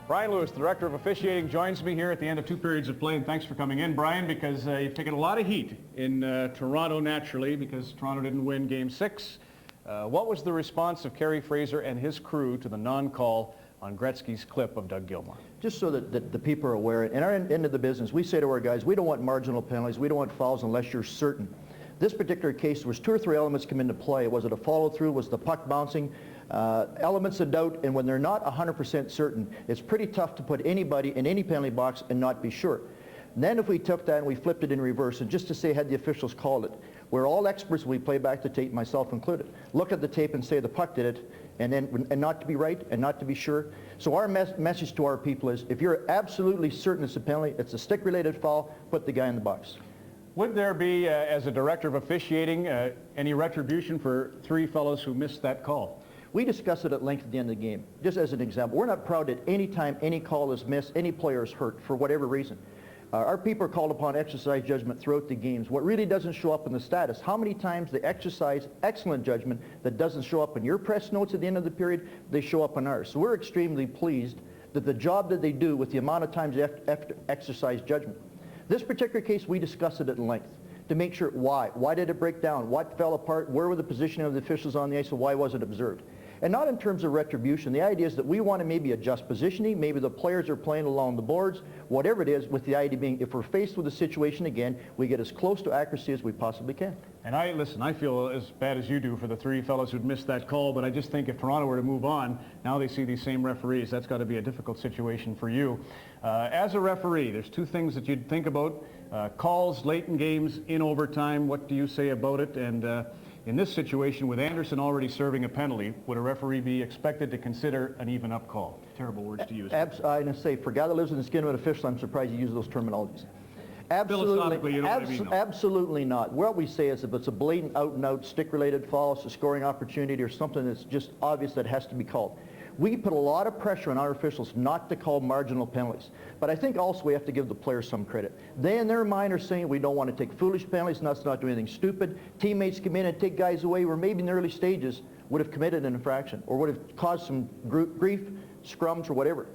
Bryan Lewis, the Director of Officiating, joins me here at the end of 2 periods of play, and thanks for coming in, Bryan, because you've taken a lot of heat in Toronto, naturally, because Toronto didn't win Game 6. What was the response of Kerry Fraser and his crew to the non-call on Gretzky's clip of Doug Gilmour? Just so that the people are aware, in our end of the business, we say to our guys, we don't want marginal penalties, we don't want fouls unless you're certain. This particular case, there was 2 or 3 elements come into play. Was it a follow-through? Was the puck bouncing? Elements of doubt, and when they're not 100% certain, it's pretty tough to put anybody in any penalty box and not be sure. And then if we took that and we flipped it in reverse, and just to say had the officials called it, we're all experts, we play back the tape, myself included. Look at the tape and say the puck did it, and not to be right and not to be sure. So our message to our people is, if you're absolutely certain it's a penalty, it's a stick-related foul, put the guy in the box. Would there be, as a Director of Officiating, any retribution for 3 fellows who missed that call? We discuss it at length at the end of the game. Just as an example, we're not proud at any time any call is missed, any player is hurt for whatever reason. Our people are called upon to exercise judgment throughout the games. What really doesn't show up in the status, how many times they exercise excellent judgment that doesn't show up in your press notes at the end of the period, they show up in ours. So we're extremely pleased that the job that they do with the amount of times they have to exercise judgment. This particular case, we discuss it at length to make sure why. Why did it break down? What fell apart? Where were the positioning of the officials on the ice, and why was it observed? And not in terms of retribution. The idea is that we want to maybe adjust positioning, maybe the players are playing along the boards, whatever it is, with the idea being if we're faced with a situation again, we get as close to accuracy as we possibly can. And I feel as bad as you do for the 3 fellows who'd missed that call, but I just think if Toronto were to move on, now they see these same referees. That's got to be a difficult situation for you. As a referee, there's 2 things that you'd think about. Calls late in games, in overtime, what do you say about it? And in this situation, with Anderson already serving a penalty, would a referee be expected to consider an even-up call? Terrible words to use. I'm going to say, for a guy that lives in the skin of an official, I'm surprised you use those terminologies. Absolutely, you know what I mean, absolutely not. What we say is if it's a blatant out-and-out stick-related foul, it's a scoring opportunity or something that's just obvious that has to be called. We put a lot of pressure on our officials not to call marginal penalties. But I think also we have to give the players some credit. They in their mind are saying we don't want to take foolish penalties, not do anything stupid. Teammates come in and take guys away where maybe in the early stages would have committed an infraction or would have caused some grief, scrums or whatever.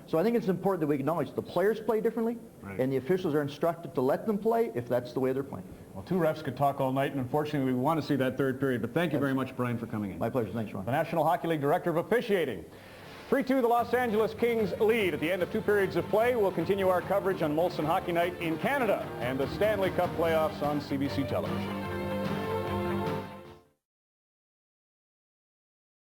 So I think it's important that we acknowledge the players play differently, and the officials are instructed to let them play if that's the way they're playing. Well, 2 refs could talk all night, and unfortunately we want to see that 3rd period. But thank you very much, Bryan, for coming in. My pleasure. Thanks, Ron. The National Hockey League Director of Officiating. 3-2, the Los Angeles Kings lead at the end of 2 periods of play. We'll continue our coverage on Molson Hockey Night in Canada and the Stanley Cup playoffs on CBC television.